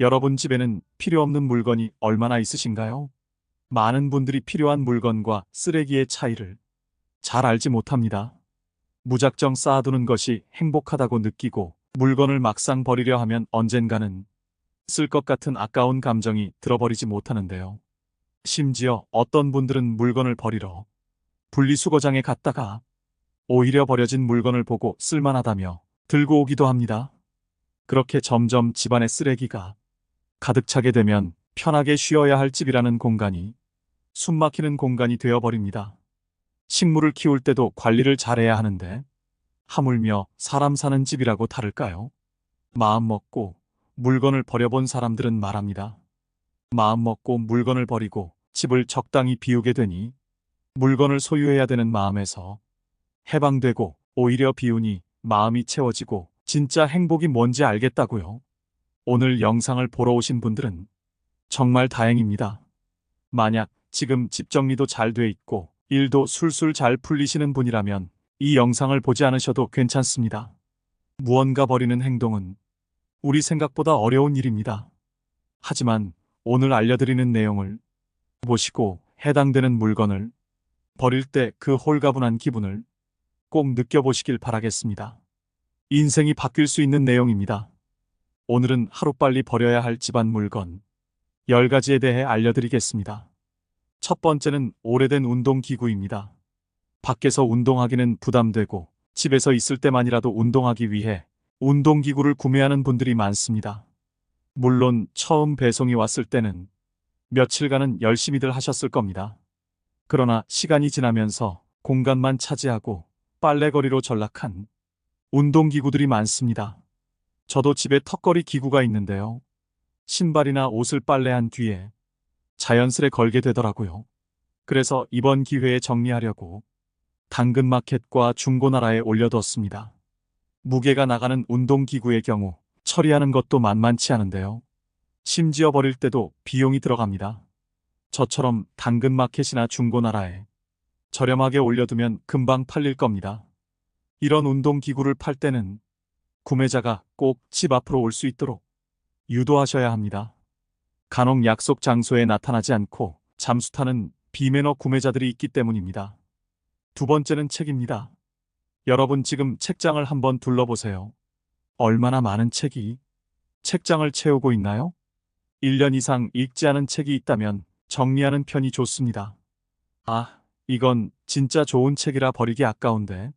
여러분 집에는 필요 없는 물건이 얼마나 있으신가요? 많은 분들이 필요한 물건과 쓰레기의 차이를 잘 알지 못합니다. 무작정 쌓아두는 것이 행복하다고 느끼고 물건을 막상 버리려 하면 언젠가는 쓸 것 같은 아까운 감정이 들어버리지 못하는데요. 심지어 어떤 분들은 물건을 버리러 분리수거장에 갔다가 오히려 버려진 물건을 보고 쓸만하다며 들고 오기도 합니다. 그렇게 점점 집안의 쓰레기가 가득 차게 되면 편하게 쉬어야 할 집이라는 공간이 숨막히는 공간이 되어버립니다. 식물을 키울 때도 관리를 잘해야 하는데 하물며 사람 사는 집이라고 다를까요? 마음 먹고 물건을 버려본 사람들은 말합니다. 마음 먹고 물건을 버리고 집을 적당히 비우게 되니 물건을 소유해야 되는 마음에서 해방되고 오히려 비우니 마음이 채워지고 진짜 행복이 뭔지 알겠다고요. 오늘 영상을 보러 오신 분들은 정말 다행입니다. 만약 지금 집 정리도 잘 돼 있고 일도 술술 잘 풀리시는 분이라면 이 영상을 보지 않으셔도 괜찮습니다. 무언가 버리는 행동은 우리 생각보다 어려운 일입니다. 하지만 오늘 알려드리는 내용을 보시고 해당되는 물건을 버릴 때 그 홀가분한 기분을 꼭 느껴보시길 바라겠습니다. 인생이 바뀔 수 있는 내용입니다. 오늘은 하루빨리 버려야 할 집안 물건 10가지에 대해 알려드리겠습니다. 첫 번째는 오래된 운동기구입니다. 밖에서 운동하기는 부담되고 집에서 있을 때만이라도 운동하기 위해 운동기구를 구매하는 분들이 많습니다. 물론 처음 배송이 왔을 때는 며칠간은 열심히들 하셨을 겁니다. 그러나 시간이 지나면서 공간만 차지하고 빨래거리로 전락한 운동기구들이 많습니다. 저도 집에 턱걸이 기구가 있는데요. 신발이나 옷을 빨래한 뒤에 자연스레 걸게 되더라고요. 그래서 이번 기회에 정리하려고 당근마켓과 중고나라에 올려뒀습니다. 무게가 나가는 운동기구의 경우 처리하는 것도 만만치 않은데요. 심지어 버릴 때도 비용이 들어갑니다. 저처럼 당근마켓이나 중고나라에 저렴하게 올려두면 금방 팔릴 겁니다. 이런 운동기구를 팔 때는 구매자가 꼭 집 앞으로 올 수 있도록 유도하셔야 합니다. 간혹 약속 장소에 나타나지 않고 잠수 타는 비매너 구매자들이 있기 때문입니다. 두 번째는 책입니다. 여러분 지금 책장을 한번 둘러보세요. 얼마나 많은 책이 책장을 채우고 있나요? 1년 이상 읽지 않은 책이 있다면 정리하는 편이 좋습니다. 아, 이건 진짜 좋은 책이라 버리기 아까운데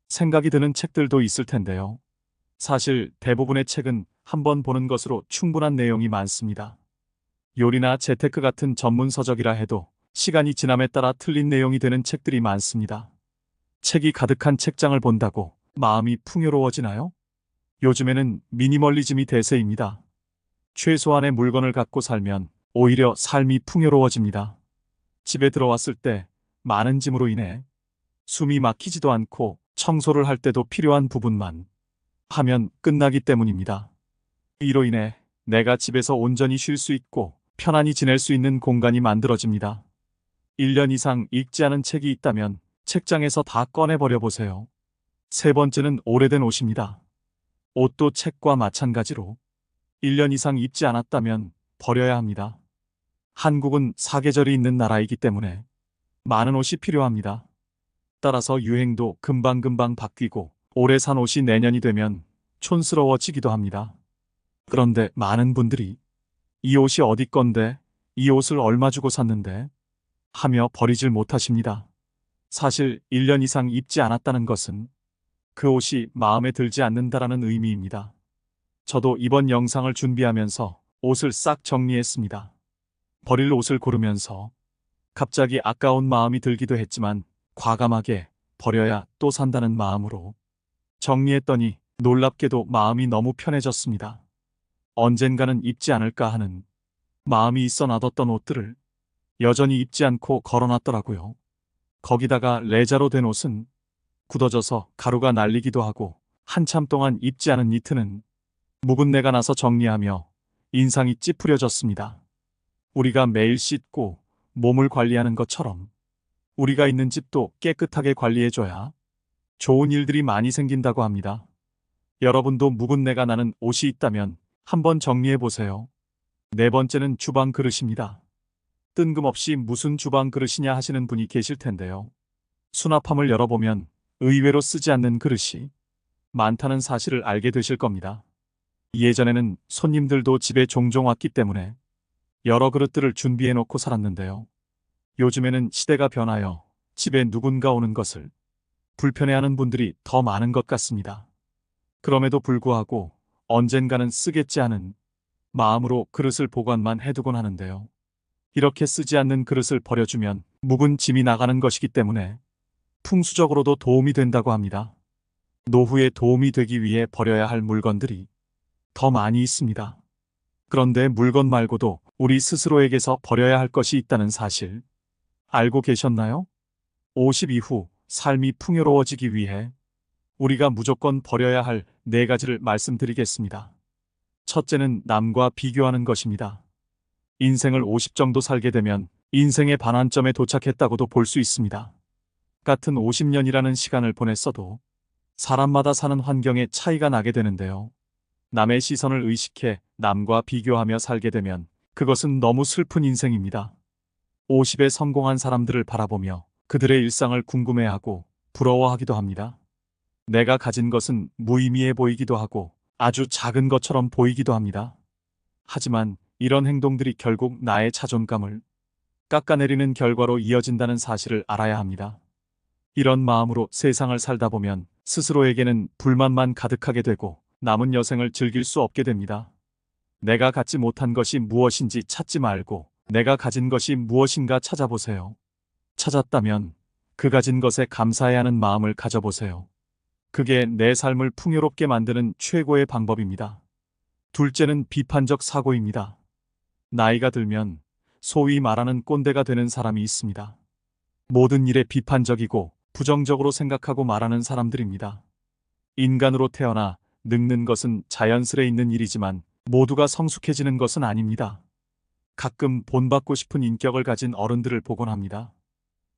생각이 드는 책들도 있을 텐데요. 사실 대부분의 책은 한번 보는 것으로 충분한 내용이 많습니다. 요리나 재테크 같은 전문 서적이라 해도 시간이 지남에 따라 틀린 내용이 되는 책들이 많습니다. 책이 가득한 책장을 본다고 마음이 풍요로워지나요? 요즘에는 미니멀리즘이 대세입니다. 최소한의 물건을 갖고 살면 오히려 삶이 풍요로워집니다. 집에 들어왔을 때 많은 짐으로 인해 숨이 막히지도 않고 청소를 할 때도 필요한 부분만 하면 끝나기 때문입니다. 이로 인해 내가 집에서 온전히 쉴 수 있고 편안히 지낼 수 있는 공간이 만들어집니다. 1년 이상 읽지 않은 책이 있다면 책장에서 다 꺼내버려 보세요. 세 번째는 오래된 옷입니다. 옷도 책과 마찬가지로 1년 이상 입지 않았다면 버려야 합니다. 한국은 사계절이 있는 나라이기 때문에 많은 옷이 필요합니다. 따라서 유행도 금방금방 바뀌고 오래 산 옷이 내년이 되면 촌스러워지기도 합니다. 그런데 많은 분들이 이 옷이 어디 건데, 이 옷을 얼마 주고 샀는데 하며 버리질 못하십니다. 사실 1년 이상 입지 않았다는 것은 그 옷이 마음에 들지 않는다라는 의미입니다. 저도 이번 영상을 준비하면서 옷을 싹 정리했습니다. 버릴 옷을 고르면서 갑자기 아까운 마음이 들기도 했지만 과감하게 버려야 또 산다는 마음으로 정리했더니 놀랍게도 마음이 너무 편해졌습니다. 언젠가는 입지 않을까 하는 마음이 있어 놔뒀던 옷들을 여전히 입지 않고 걸어놨더라고요. 거기다가 레자로 된 옷은 굳어져서 가루가 날리기도 하고 한참 동안 입지 않은 니트는 묵은 내가 나서 정리하며 인상이 찌푸려졌습니다. 우리가 매일 씻고 몸을 관리하는 것처럼 우리가 있는 집도 깨끗하게 관리해줘야 좋은 일들이 많이 생긴다고 합니다. 여러분도 묵은 내가 나는 옷이 있다면 한번 정리해보세요. 네 번째는 주방 그릇입니다. 뜬금없이 무슨 주방 그릇이냐 하시는 분이 계실 텐데요. 수납함을 열어보면 의외로 쓰지 않는 그릇이 많다는 사실을 알게 되실 겁니다. 예전에는 손님들도 집에 종종 왔기 때문에 여러 그릇들을 준비해 놓고 살았는데요. 요즘에는 시대가 변하여 집에 누군가 오는 것을 불편해하는 분들이 더 많은 것 같습니다. 그럼에도 불구하고 언젠가는 쓰겠지 하는 마음으로 그릇을 보관만 해두곤 하는데요. 이렇게 쓰지 않는 그릇을 버려주면 묵은 짐이 나가는 것이기 때문에 풍수적으로도 도움이 된다고 합니다. 노후에 도움이 되기 위해 버려야 할 물건들이 더 많이 있습니다. 그런데 물건 말고도 우리 스스로에게서 버려야 할 것이 있다는 사실 알고 계셨나요? 50 이후 삶이 풍요로워지기 위해 우리가 무조건 버려야 할 네 가지를 말씀드리겠습니다. 첫째는 남과 비교하는 것입니다. 인생을 50 정도 살게 되면 인생의 반환점에 도착했다고도 볼 수 있습니다. 같은 50년이라는 시간을 보냈어도 사람마다 사는 환경에 차이가 나게 되는데요. 남의 시선을 의식해 남과 비교하며 살게 되면 그것은 너무 슬픈 인생입니다. 50에 성공한 사람들을 바라보며 그들의 일상을 궁금해하고 부러워하기도 합니다. 내가 가진 것은 무의미해 보이기도 하고 아주 작은 것처럼 보이기도 합니다. 하지만 이런 행동들이 결국 나의 자존감을 깎아내리는 결과로 이어진다는 사실을 알아야 합니다. 이런 마음으로 세상을 살다 보면 스스로에게는 불만만 가득하게 되고 남은 여생을 즐길 수 없게 됩니다. 내가 갖지 못한 것이 무엇인지 찾지 말고 내가 가진 것이 무엇인가 찾아보세요. 찾았다면 그 가진 것에 감사해야 하는 마음을 가져보세요. 그게 내 삶을 풍요롭게 만드는 최고의 방법입니다. 둘째는 비판적 사고입니다. 나이가 들면 소위 말하는 꼰대가 되는 사람이 있습니다. 모든 일에 비판적이고 부정적으로 생각하고 말하는 사람들입니다. 인간으로 태어나 늙는 것은 자연스레 있는 일이지만 모두가 성숙해지는 것은 아닙니다. 가끔 본받고 싶은 인격을 가진 어른들을 보곤 합니다.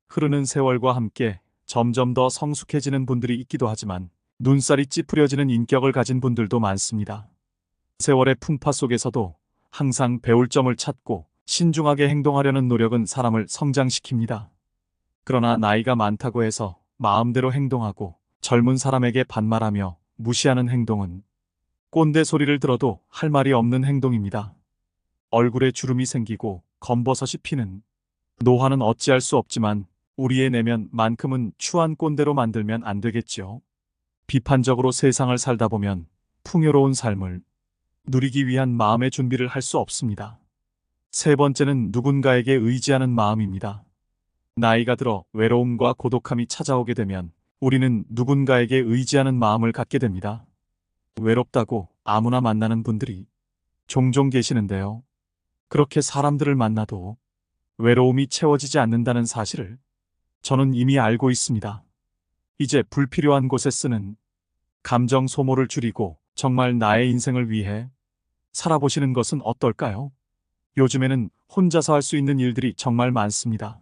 흐르는 세월과 함께 점점 더 성숙해지는 분들이 있기도 하지만 눈살이 찌푸려지는 인격을 가진 분들도 많습니다. 세월의 풍파 속에서도 항상 배울 점을 찾고 신중하게 행동하려는 노력은 사람을 성장시킵니다. 그러나 나이가 많다고 해서 마음대로 행동하고 젊은 사람에게 반말하며 무시하는 행동은 꼰대 소리를 들어도 할 말이 없는 행동입니다. 얼굴에 주름이 생기고 검버섯이 피는 노화는 어찌할 수 없지만 우리의 내면만큼은 추한 꼰대로 만들면 안 되겠지요. 비판적으로 세상을 살다 보면 풍요로운 삶을 누리기 위한 마음의 준비를 할 수 없습니다. 세 번째는 누군가에게 의지하는 마음입니다. 나이가 들어 외로움과 고독함이 찾아오게 되면 우리는 누군가에게 의지하는 마음을 갖게 됩니다. 외롭다고 아무나 만나는 분들이 종종 계시는데요. 그렇게 사람들을 만나도 외로움이 채워지지 않는다는 사실을 저는 이미 알고 있습니다. 이제 불필요한 곳에 쓰는 감정 소모를 줄이고 정말 나의 인생을 위해 살아보시는 것은 어떨까요? 요즘에는 혼자서 할 수 있는 일들이 정말 많습니다.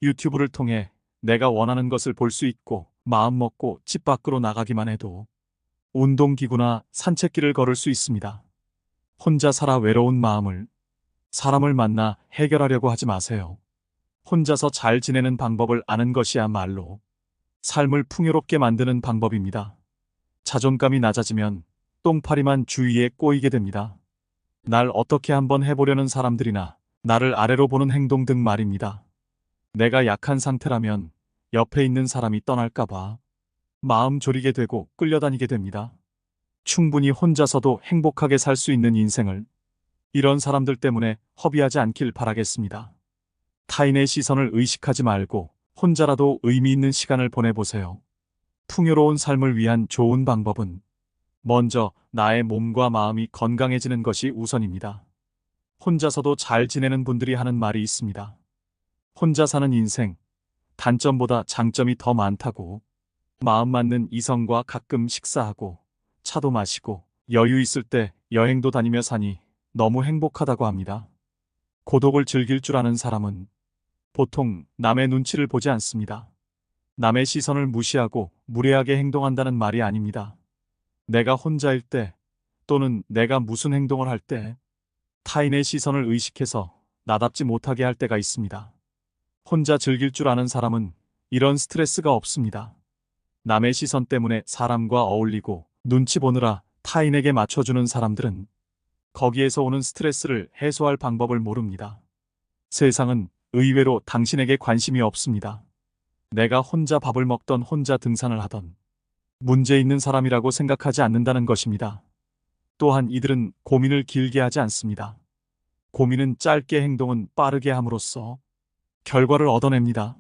유튜브를 통해 내가 원하는 것을 볼 수 있고 마음 먹고 집 밖으로 나가기만 해도 운동기구나 산책길을 걸을 수 있습니다. 혼자 살아 외로운 마음을 사람을 만나 해결하려고 하지 마세요. 혼자서 잘 지내는 방법을 아는 것이야말로 삶을 풍요롭게 만드는 방법입니다. 자존감이 낮아지면 똥파리만 주위에 꼬이게 됩니다. 날 어떻게 한번 해보려는 사람들이나 나를 아래로 보는 행동 등 말입니다. 내가 약한 상태라면 옆에 있는 사람이 떠날까봐 마음 졸이게 되고 끌려다니게 됩니다. 충분히 혼자서도 행복하게 살 수 있는 인생을 이런 사람들 때문에 허비하지 않길 바라겠습니다. 타인의 시선을 의식하지 말고 혼자라도 의미 있는 시간을 보내보세요. 풍요로운 삶을 위한 좋은 방법은 먼저 나의 몸과 마음이 건강해지는 것이 우선입니다. 혼자서도 잘 지내는 분들이 하는 말이 있습니다. 혼자 사는 인생, 단점보다 장점이 더 많다고. 마음 맞는 이성과 가끔 식사하고 차도 마시고 여유 있을 때 여행도 다니며 사니 너무 행복하다고 합니다. 고독을 즐길 줄 아는 사람은 보통 남의 눈치를 보지 않습니다. 남의 시선을 무시하고 무례하게 행동한다는 말이 아닙니다. 내가 혼자일 때 또는 내가 무슨 행동을 할 때 타인의 시선을 의식해서 나답지 못하게 할 때가 있습니다. 혼자 즐길 줄 아는 사람은 이런 스트레스가 없습니다. 남의 시선 때문에 사람과 어울리고 눈치 보느라 타인에게 맞춰주는 사람들은 거기에서 오는 스트레스를 해소할 방법을 모릅니다. 세상은 의외로 당신에게 관심이 없습니다. 내가 혼자 밥을 먹던 혼자 등산을 하던 문제 있는 사람이라고 생각하지 않는다는 것입니다. 또한 이들은 고민을 길게 하지 않습니다. 고민은 짧게 행동은 빠르게 함으로써 결과를 얻어냅니다.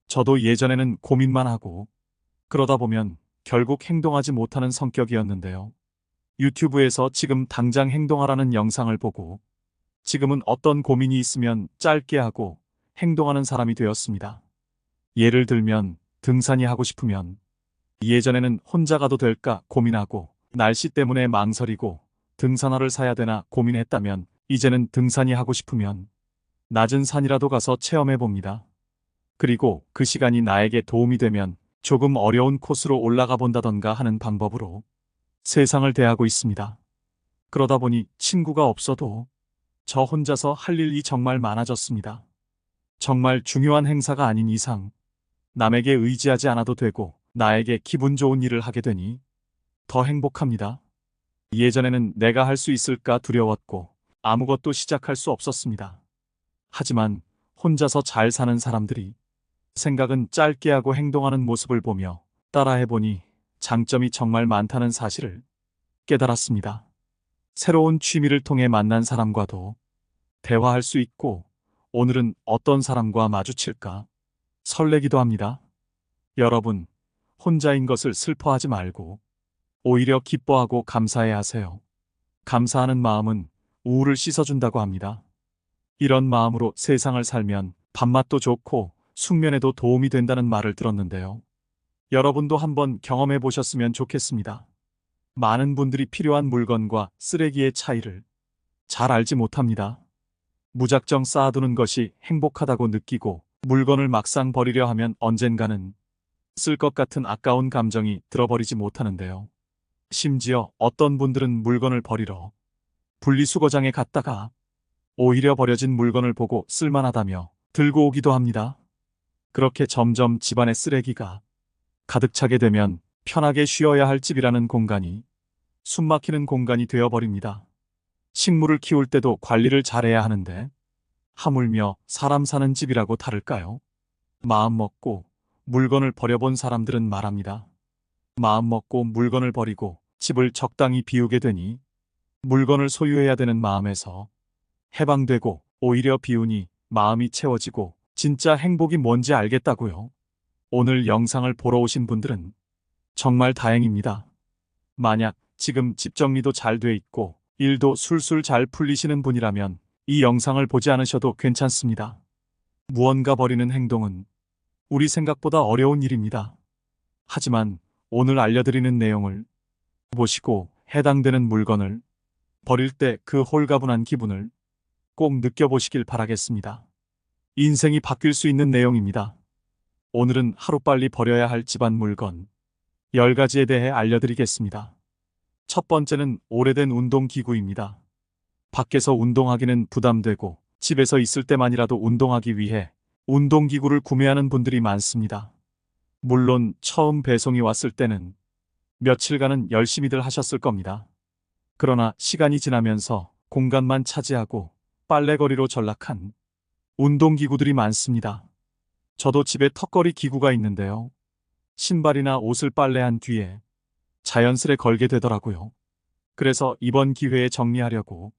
저도 예전에는 고민만 하고 그러다 보면 결국 행동하지 못하는 성격이었는데요. 유튜브에서 지금 당장 행동하라는 영상을 보고 지금은 어떤 고민이 있으면 짧게 하고 행동하는 사람이 되었습니다. 예를 들면 등산이 하고 싶으면 예전에는 혼자 가도 될까 고민하고 날씨 때문에 망설이고 등산화를 사야 되나 고민했다면 이제는 등산이 하고 싶으면 낮은 산이라도 가서 체험해 봅니다. 그리고 그 시간이 나에게 도움이 되면 조금 어려운 코스로 올라가 본다던가 하는 방법으로 세상을 대하고 있습니다. 그러다 보니 친구가 없어도 저 혼자서 할 일이 정말 많아졌습니다. 정말 중요한 행사가 아닌 이상 남에게 의지하지 않아도 되고 나에게 기분 좋은 일을 하게 되니 더 행복합니다. 예전에는 내가 할 수 있을까 두려웠고 아무것도 시작할 수 없었습니다. 하지만 혼자서 잘 사는 사람들이 생각은 짧게 하고 행동하는 모습을 보며 따라해보니 장점이 정말 많다는 사실을 깨달았습니다. 새로운 취미를 통해 만난 사람과도 대화할 수 있고 오늘은 어떤 사람과 마주칠까 설레기도 합니다. 여러분, 혼자인 것을 슬퍼하지 말고 오히려 기뻐하고 감사해 하세요. 감사하는 마음은 우울을 씻어준다고 합니다. 이런 마음으로 세상을 살면 밥맛도 좋고 숙면에도 도움이 된다는 말을 들었는데요. 여러분도 한번 경험해 보셨으면 좋겠습니다. 많은 분들이 필요한 물건과 쓰레기의 차이를 잘 알지 못합니다. 무작정 쌓아두는 것이 행복하다고 느끼고 물건을 막상 버리려 하면 언젠가는 쓸 것 같은 아까운 감정이 들어버리지 못하는데요. 심지어 어떤 분들은 물건을 버리러 분리수거장에 갔다가 오히려 버려진 물건을 보고 쓸만하다며 들고 오기도 합니다. 그렇게 점점 집안의 쓰레기가 가득 차게 되면 편하게 쉬어야 할 집이라는 공간이 숨막히는 공간이 되어버립니다. 식물을 키울 때도 관리를 잘해야 하는데 하물며 사람 사는 집이라고 다를까요? 마음 먹고 물건을 버려본 사람들은 말합니다. 마음 먹고 물건을 버리고 집을 적당히 비우게 되니 물건을 소유해야 되는 마음에서 해방되고 오히려 비우니 마음이 채워지고 진짜 행복이 뭔지 알겠다고요. 오늘 영상을 보러 오신 분들은 정말 다행입니다. 만약 지금 집 정리도 잘 돼 있고 일도 술술 잘 풀리시는 분이라면 이 영상을 보지 않으셔도 괜찮습니다. 무언가 버리는 행동은 우리 생각보다 어려운 일입니다. 하지만 오늘 알려드리는 내용을 보시고 해당되는 물건을 버릴 때 그 홀가분한 기분을 꼭 느껴보시길 바라겠습니다. 인생이 바뀔 수 있는 내용입니다. 오늘은 하루빨리 버려야 할 집안 물건 10가지에 대해 알려드리겠습니다. 첫 번째는 오래된 운동기구입니다. 밖에서 운동하기는 부담되고 집에서 있을 때만이라도 운동하기 위해 운동기구를 구매하는 분들이 많습니다. 물론 처음 배송이 왔을 때는 며칠간은 열심히들 하셨을 겁니다. 그러나 시간이 지나면서 공간만 차지하고 빨래거리로 전락한 운동기구들이 많습니다. 저도 집에 턱걸이 기구가 있는데요. 신발이나 옷을 빨래한 뒤에 자연스레 걸게 되더라고요. 그래서 이번 기회에 정리하려고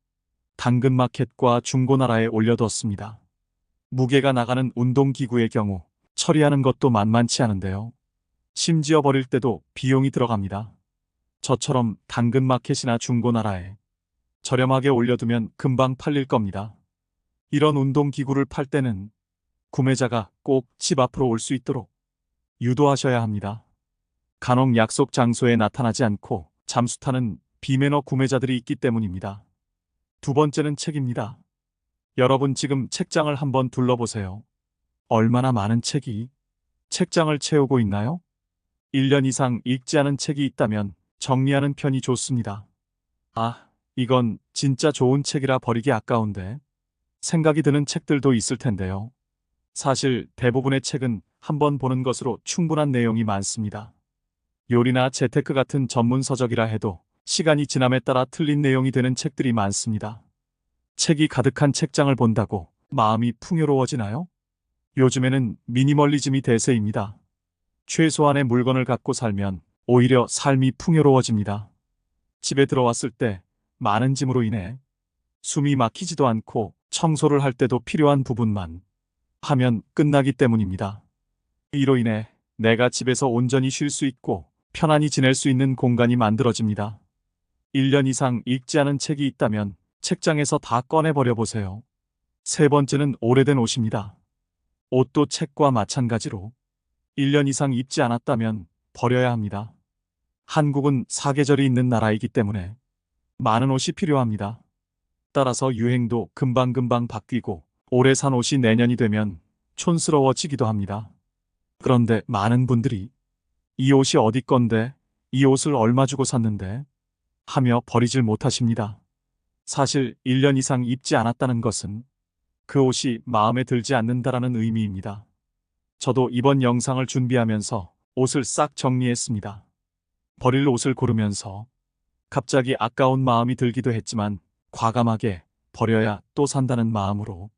당근마켓과 중고나라에 올려두었습니다. 무게가 나가는 운동기구의 경우 처리하는 것도 만만치 않은데요. 심지어 버릴 때도 비용이 들어갑니다. 저처럼 당근마켓이나 중고나라에 저렴하게 올려두면 금방 팔릴 겁니다. 이런 운동기구를 팔 때는 구매자가 꼭 집 앞으로 올 수 있도록 유도하셔야 합니다. 간혹 약속 장소에 나타나지 않고 잠수 타는 비매너 구매자들이 있기 때문입니다. 두 번째는 책입니다. 여러분 지금 책장을 한번 둘러보세요. 얼마나 많은 책이 책장을 채우고 있나요? 1년 이상 읽지 않은 책이 있다면 정리하는 편이 좋습니다. 아, 이건 진짜 좋은 책이라 버리기 아까운데 생각이 드는 책들도 있을 텐데요. 사실 대부분의 책은 한 번 보는 것으로 충분한 내용이 많습니다. 요리나 재테크 같은 전문 서적이라 해도 시간이 지남에 따라 틀린 내용이 되는 책들이 많습니다. 책이 가득한 책장을 본다고 마음이 풍요로워지나요? 요즘에는 미니멀리즘이 대세입니다. 최소한의 물건을 갖고 살면 오히려 삶이 풍요로워집니다. 집에 들어왔을 때 많은 짐으로 인해 숨이 막히지도 않고 청소를 할 때도 필요한 부분만 하면 끝나기 때문입니다. 이로 인해 내가 집에서 온전히 쉴 수 있고 편안히 지낼 수 있는 공간이 만들어집니다. 1년 이상 읽지 않은 책이 있다면 책장에서 다 꺼내버려 보세요. 세 번째는 오래된 옷입니다. 옷도 책과 마찬가지로 1년 이상 입지 않았다면 버려야 합니다. 한국은 사계절이 있는 나라이기 때문에 많은 옷이 필요합니다. 따라서 유행도 금방금방 바뀌고 오래 산 옷이 내년이 되면 촌스러워지기도 합니다. 그런데 많은 분들이 이 옷이 어디 건데, 이 옷을 얼마 주고 샀는데 하며 버리질 못하십니다. 사실 1년 이상 입지 않았다는 것은 그 옷이 마음에 들지 않는다라는 의미입니다. 저도 이번 영상을 준비하면서 옷을 싹 정리했습니다. 버릴 옷을 고르면서 갑자기 아까운 마음이 들기도 했지만 과감하게 버려야 또 산다는 마음으로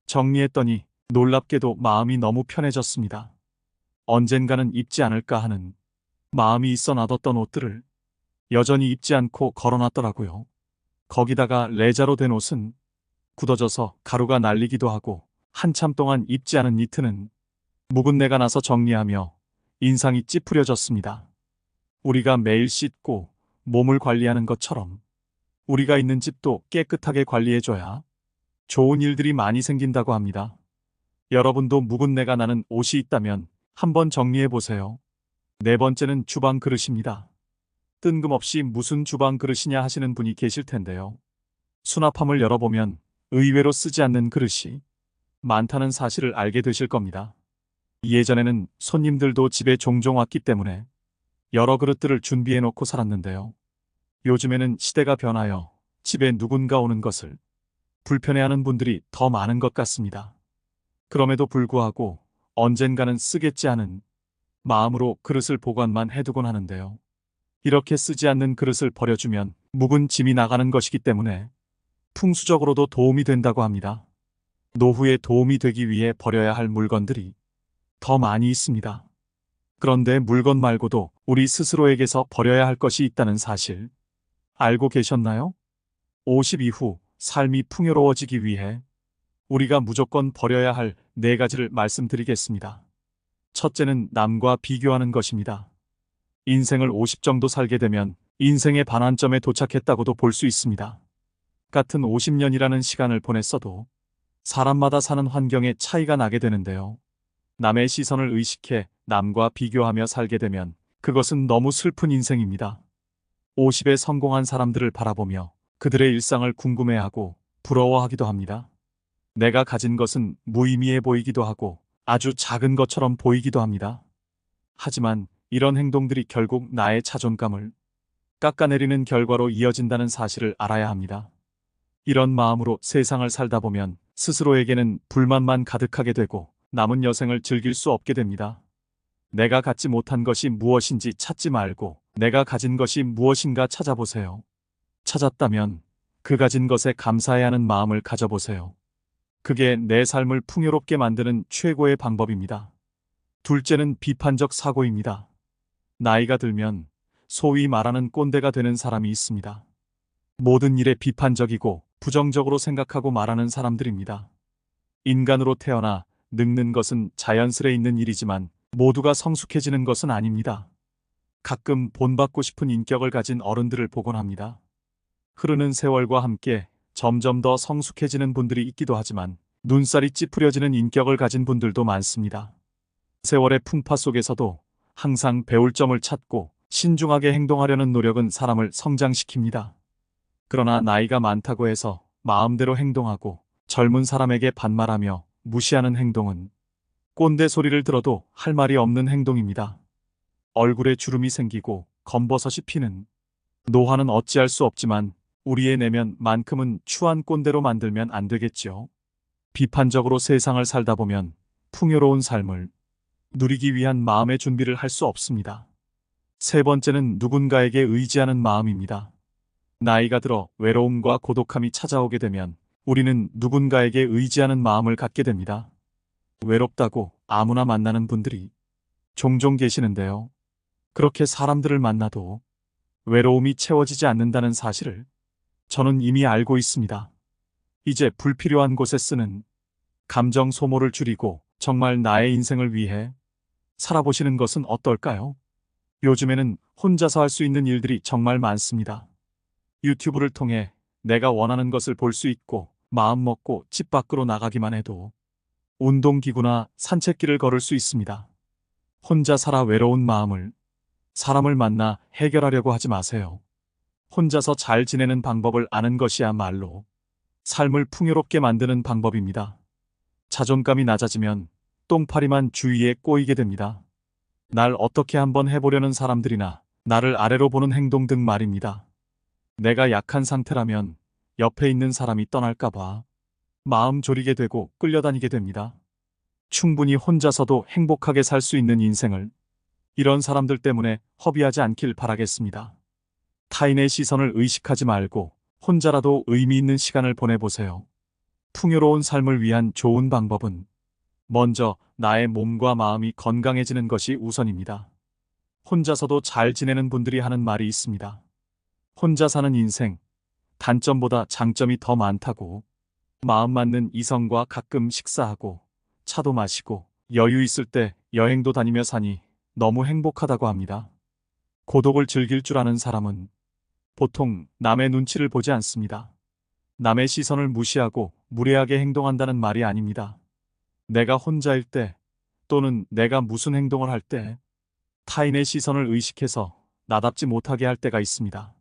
정리했더니 놀랍게도 마음이 너무 편해졌습니다. 언젠가는 입지 않을까 하는 마음이 있어 놔뒀던 옷들을 여전히 입지 않고 걸어놨더라고요. 거기다가 레자로 된 옷은 굳어져서 가루가 날리기도 하고 한참 동안 입지 않은 니트는 묵은 내가 나서 정리하며 인상이 찌푸려졌습니다. 우리가 매일 씻고 몸을 관리하는 것처럼 우리가 있는 집도 깨끗하게 관리해줘야 좋은 일들이 많이 생긴다고 합니다. 여러분도 묵은 내가 나는 옷이 있다면 한번 정리해보세요. 네 번째는 주방 그릇입니다. 뜬금없이 무슨 주방 그릇이냐 하시는 분이 계실 텐데요. 수납함을 열어보면 의외로 쓰지 않는 그릇이 많다는 사실을 알게 되실 겁니다. 예전에는 손님들도 집에 종종 왔기 때문에 여러 그릇들을 준비해 놓고 살았는데요. 요즘에는 시대가 변하여 집에 누군가 오는 것을 불편해하는 분들이 더 많은 것 같습니다. 그럼에도 불구하고 언젠가는 쓰겠지 하는 마음으로 그릇을 보관만 해두곤 하는데요. 이렇게 쓰지 않는 그릇을 버려주면 묵은 짐이 나가는 것이기 때문에 풍수적으로도 도움이 된다고 합니다. 노후에 도움이 되기 위해 버려야 할 물건들이 더 많이 있습니다. 그런데 물건 말고도 우리 스스로에게서 버려야 할 것이 있다는 사실 알고 계셨나요? 50 이후 삶이 풍요로워지기 위해 우리가 무조건 버려야 할 4가지를 말씀드리겠습니다. 첫째는 남과 비교하는 것입니다. 인생을 50 정도 살게 되면 인생의 반환점에 도착했다고도 볼 수 있습니다. 같은 50년이라는 시간을 보냈어도 사람마다 사는 환경에 차이가 나게 되는데요. 남의 시선을 의식해 남과 비교하며 살게 되면 그것은 너무 슬픈 인생입니다. 50에 성공한 사람들을 바라보며 그들의 일상을 궁금해하고 부러워하기도 합니다. 내가 가진 것은 무의미해 보이기도 하고 아주 작은 것처럼 보이기도 합니다. 하지만 이런 행동들이 결국 나의 자존감을 깎아내리는 결과로 이어진다는 사실을 알아야 합니다. 이런 마음으로 세상을 살다 보면 스스로에게는 불만만 가득하게 되고 남은 여생을 즐길 수 없게 됩니다. 내가 갖지 못한 것이 무엇인지 찾지 말고 내가 가진 것이 무엇인가 찾아보세요. 찾았다면 그 가진 것에 감사해야 하는 마음을 가져보세요. 그게 내 삶을 풍요롭게 만드는 최고의 방법입니다. 둘째는 비판적 사고입니다. 나이가 들면 소위 말하는 꼰대가 되는 사람이 있습니다. 모든 일에 비판적이고 부정적으로 생각하고 말하는 사람들입니다. 인간으로 태어나 늙는 것은 자연스레 있는 일이지만 모두가 성숙해지는 것은 아닙니다. 가끔 본받고 싶은 인격을 가진 어른들을 보곤 합니다. 흐르는 세월과 함께 점점 더 성숙해지는 분들이 있기도 하지만 눈살이 찌푸려지는 인격을 가진 분들도 많습니다. 세월의 풍파 속에서도 항상 배울 점을 찾고 신중하게 행동하려는 노력은 사람을 성장시킵니다. 그러나 나이가 많다고 해서 마음대로 행동하고 젊은 사람에게 반말하며 무시하는 행동은 꼰대 소리를 들어도 할 말이 없는 행동입니다. 얼굴에 주름이 생기고 검버섯이 피는 노화는 어찌할 수 없지만 우리의 내면만큼은 추한 꼰대로 만들면 안 되겠지요. 비판적으로 세상을 살다 보면 풍요로운 삶을 누리기 위한 마음의 준비를 할 수 없습니다. 세 번째는 누군가에게 의지하는 마음입니다. 나이가 들어 외로움과 고독함이 찾아오게 되면 우리는 누군가에게 의지하는 마음을 갖게 됩니다. 외롭다고 아무나 만나는 분들이 종종 계시는데요. 그렇게 사람들을 만나도 외로움이 채워지지 않는다는 사실을 저는 이미 알고 있습니다. 이제 불필요한 곳에 쓰는 감정 소모를 줄이고 정말 나의 인생을 위해 살아보시는 것은 어떨까요? 요즘에는 혼자서 할 수 있는 일들이 정말 많습니다. 유튜브를 통해 내가 원하는 것을 볼 수 있고 마음 먹고 집 밖으로 나가기만 해도 운동기구나 산책길을 걸을 수 있습니다. 혼자 살아 외로운 마음을 사람을 만나 해결하려고 하지 마세요. 혼자서 잘 지내는 방법을 아는 것이야말로 삶을 풍요롭게 만드는 방법입니다. 자존감이 낮아지면 똥파리만 주위에 꼬이게 됩니다. 날 어떻게 한번 해보려는 사람들이나 나를 아래로 보는 행동 등 말입니다. 내가 약한 상태라면 옆에 있는 사람이 떠날까봐 마음 졸이게 되고 끌려다니게 됩니다. 충분히 혼자서도 행복하게 살 수 있는 인생을 이런 사람들 때문에 허비하지 않길 바라겠습니다. 타인의 시선을 의식하지 말고 혼자라도 의미 있는 시간을 보내보세요. 풍요로운 삶을 위한 좋은 방법은 먼저 나의 몸과 마음이 건강해지는 것이 우선입니다. 혼자서도 잘 지내는 분들이 하는 말이 있습니다. 혼자 사는 인생, 단점보다 장점이 더 많다고. 마음 맞는 이성과 가끔 식사하고 차도 마시고 여유 있을 때 여행도 다니며 사니 너무 행복하다고 합니다. 고독을 즐길 줄 아는 사람은 보통 남의 눈치를 보지 않습니다. 남의 시선을 무시하고 무례하게 행동한다는 말이 아닙니다. 내가 혼자일 때 또는 내가 무슨 행동을 할 때 타인의 시선을 의식해서 나답지 못하게 할 때가 있습니다.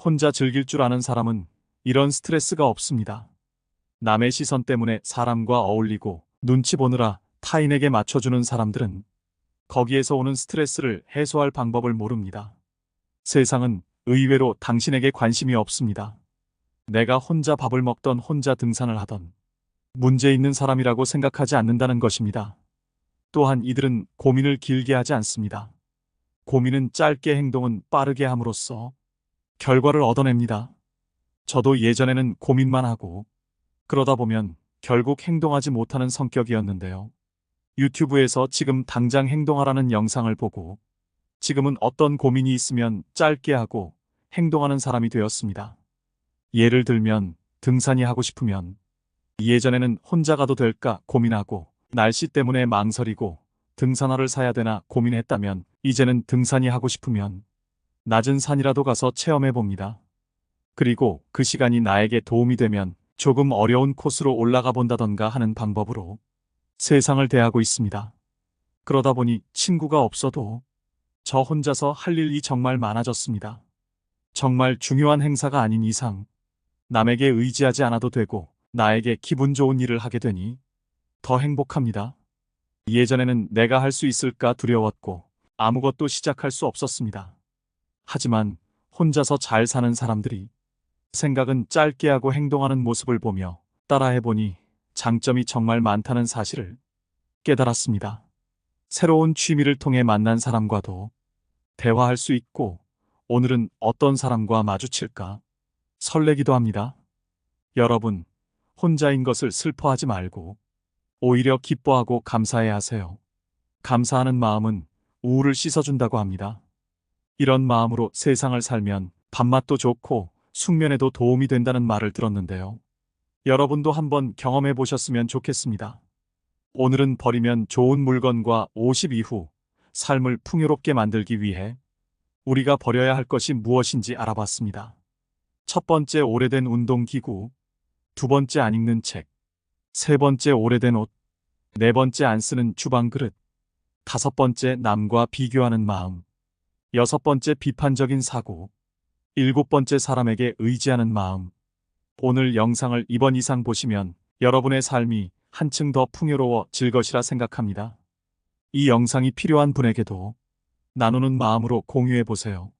혼자 즐길 줄 아는 사람은 이런 스트레스가 없습니다. 남의 시선 때문에 사람과 어울리고 눈치 보느라 타인에게 맞춰주는 사람들은 거기에서 오는 스트레스를 해소할 방법을 모릅니다. 세상은 의외로 당신에게 관심이 없습니다. 내가 혼자 밥을 먹던 혼자 등산을 하던 문제 있는 사람이라고 생각하지 않는다는 것입니다. 또한 이들은 고민을 길게 하지 않습니다. 고민은 짧게 행동은 빠르게 함으로써 결과를 얻어냅니다. 저도 예전에는 고민만 하고 그러다 보면 결국 행동하지 못하는 성격이었는데요. 유튜브에서 지금 당장 행동하라는 영상을 보고 지금은 어떤 고민이 있으면 짧게 하고 행동하는 사람이 되었습니다. 예를 들면 등산이 하고 싶으면 예전에는 혼자 가도 될까 고민하고 날씨 때문에 망설이고 등산화를 사야 되나 고민했다면 이제는 등산이 하고 싶으면 낮은 산이라도 가서 체험해 봅니다. 그리고 그 시간이 나에게 도움이 되면 조금 어려운 코스로 올라가 본다던가 하는 방법으로 세상을 대하고 있습니다. 그러다 보니 친구가 없어도 저 혼자서 할 일이 정말 많아졌습니다. 정말 중요한 행사가 아닌 이상 남에게 의지하지 않아도 되고 나에게 기분 좋은 일을 하게 되니 더 행복합니다. 예전에는 내가 할 수 있을까 두려웠고 아무것도 시작할 수 없었습니다. 하지만 혼자서 잘 사는 사람들이 생각은 짧게 하고 행동하는 모습을 보며 따라해보니 장점이 정말 많다는 사실을 깨달았습니다. 새로운 취미를 통해 만난 사람과도 대화할 수 있고 오늘은 어떤 사람과 마주칠까 설레기도 합니다. 여러분, 혼자인 것을 슬퍼하지 말고 오히려 기뻐하고 감사해야 하세요. 감사하는 마음은 우울을 씻어준다고 합니다. 이런 마음으로 세상을 살면 밥맛도 좋고 숙면에도 도움이 된다는 말을 들었는데요. 여러분도 한번 경험해 보셨으면 좋겠습니다. 오늘은 버리면 좋은 물건과 50 이후 삶을 풍요롭게 만들기 위해 우리가 버려야 할 것이 무엇인지 알아봤습니다. 첫 번째, 오래된 운동기구. 두 번째, 안 읽는 책. 세 번째, 오래된 옷. 네 번째, 안 쓰는 주방 그릇. 다섯 번째, 남과 비교하는 마음. 여섯 번째, 비판적인 사고. 일곱 번째, 사람에게 의지하는 마음. 오늘 영상을 2번 이상 보시면 여러분의 삶이 한층 더 풍요로워질 것이라 생각합니다. 이 영상이 필요한 분에게도 나누는 마음으로 공유해 보세요.